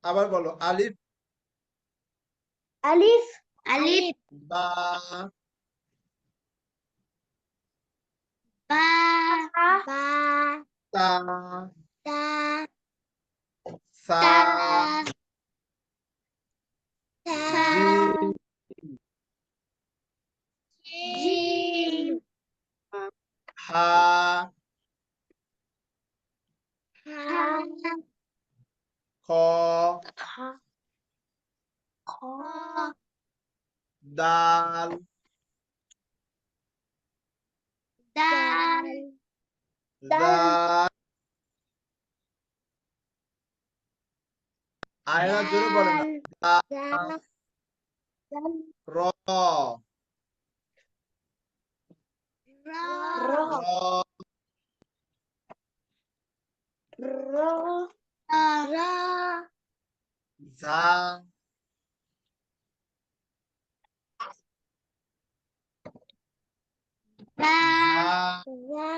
আবার বলো আলিফ আলিফ আলিফ বা বা বা তা তা সা তা জিম তা জিম হা হা খ খ খ দাল দাল দাল জাল আয়না জোরে বলে না দাল দাল র র র র র ঝা রা ঝা রা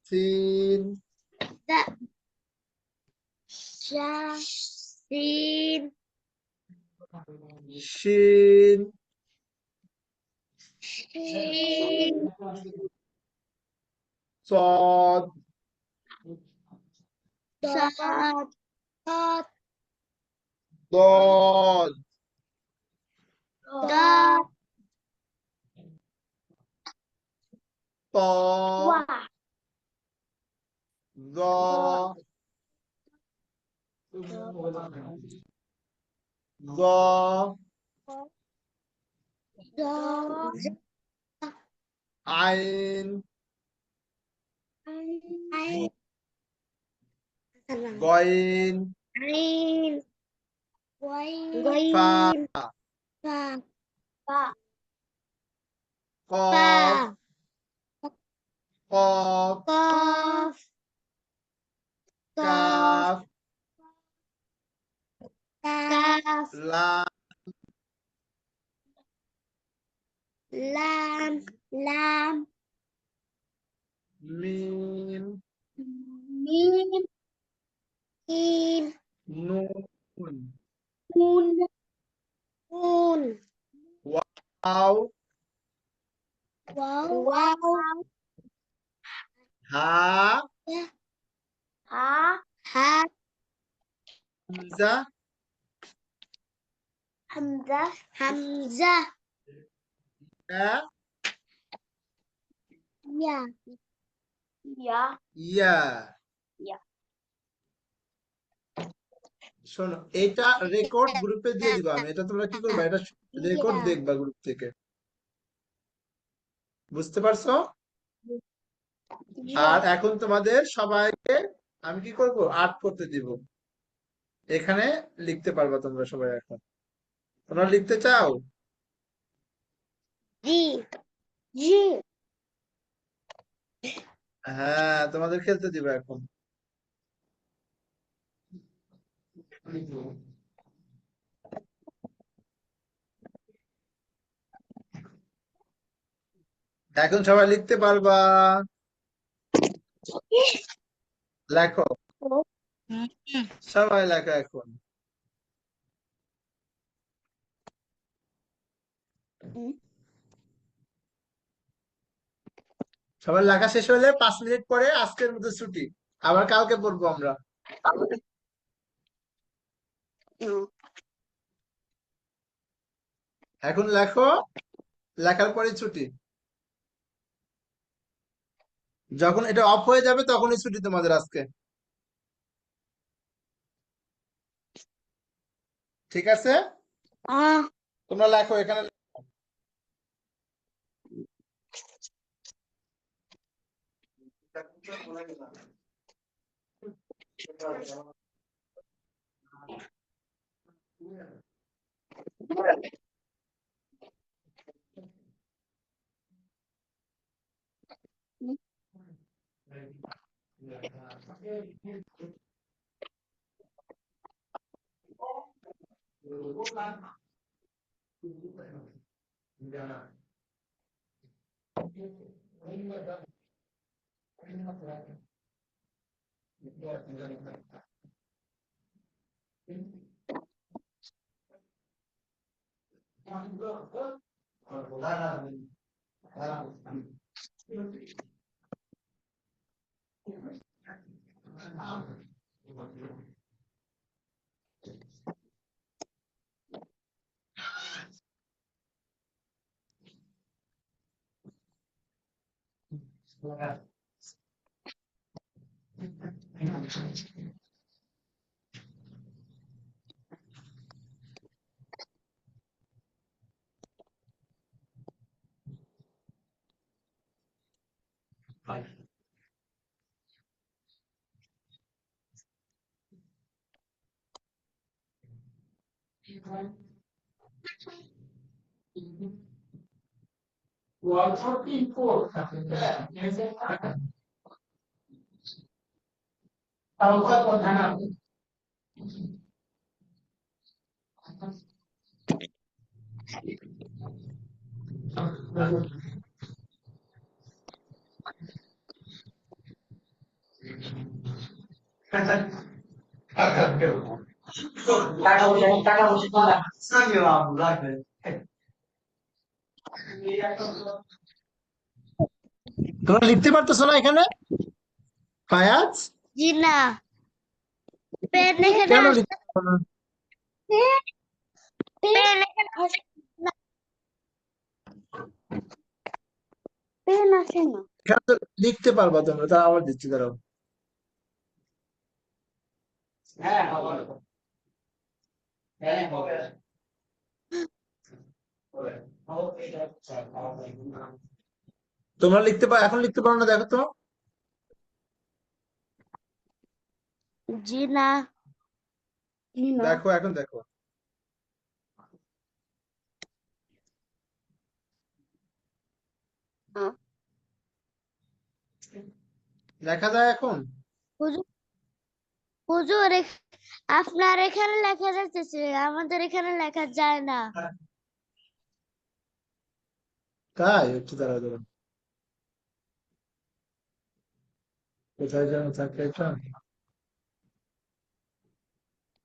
সিন দা শা সিন শিন শিন সদ সাদ সাদ দল দাদ ত ওয়া জ জ দ আইন আইন গইন আইন ফা গইন ফা ফা ফা কফ কফ কফ কফ কাফ কাফ লাম লাম লাম মিম মিম মিম নুন নুন নুন ওয়াও ওয়াও ওয়াও হা হা হা হামজা হামজা হামজা ইয়া ইয়া ইয়া ইয়া ইয়া শোনো এটা রেকর্ড গ্রুপে দিয়ে দিবা আমি এটা তোমরা কি করবা এটা রেকর্ড ইয়া দেখবা গ্রুপ থেকে বুঝতে পারছো ইয়া আর এখন তোমাদের সবাইকে আমি কি করব আর্ট করতে দিব এখানে লিখতে পারবা তোমরা সবাই এখন তোমরা লিখতে চাও জি জি হ্যাঁ তোমাদের খেলতে দিব এখন এখন সবাই লিখতে পারবা লেখো সবাই লেখো এখন সবার লেখা শেষ হলে 5 মিনিট পরে আজকের মতো ছুটি আবার কালকে পড়বো আমরা এখন লেখো লেখার পরে ছুটি যখন এটা অফ হয়ে যাবে তখনই ছুটি তোমাদের আজকে ঠিক আছে তোমরা লেখো এখানে তোমরা লিখতে পারতেছো না এখানে ফায়াজ? জি না, পেন এখানে কেন আসে লিখতে পারো না? পেন এখানে আসে না, পেন আসে না। এখানে তো লিখতে পারবা তোমরা, তা আবার দিচ্ছি, দাঁড়াও। তোমরা লিখতে পারো, এখন লিখতে পারো না, দেখো তো। জি না, জি না। দেখো, এখন দেখো। দেখা যায় এখন? হুজুর, হুজুর আপনার এখানে লেখা যাচ্ছে, আমাদের এখানে লেখা যায় না। তাই? একটু দাঁড়াও, দাঁড়াও। কোথায় যেন থাকে এটা।